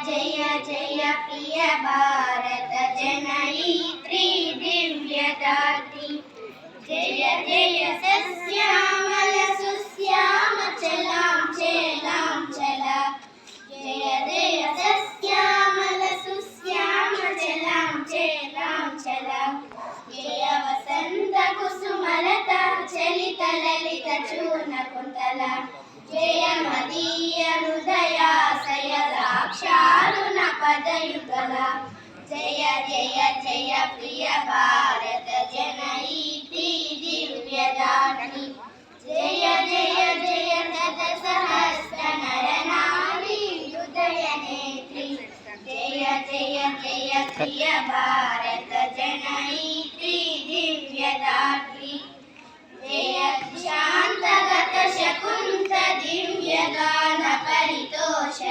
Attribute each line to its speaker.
Speaker 1: जय जय प्रिय भारत जनयित्री दिव्यदात्री जय जय सस्यामल सुश्याम चलां चलां चला जय जय सस्यामल सुश्याम चलां चलां चला जय वसंत कुसुमलता चलित ललित चूर्ण कुन्तला जय मदीय हृदयाशय द्राक्षारुण पदयुगला जय जय जय प्रिय भारत जनयित्री दिव्यदात्री जय जय जय शतसहस्र नरनारी हृदय नेत्री जय जय जय प्रिय भारत जनयित्री दिव्यदात्री जय शान्तगत शकुन्त दिव्यगान परितोष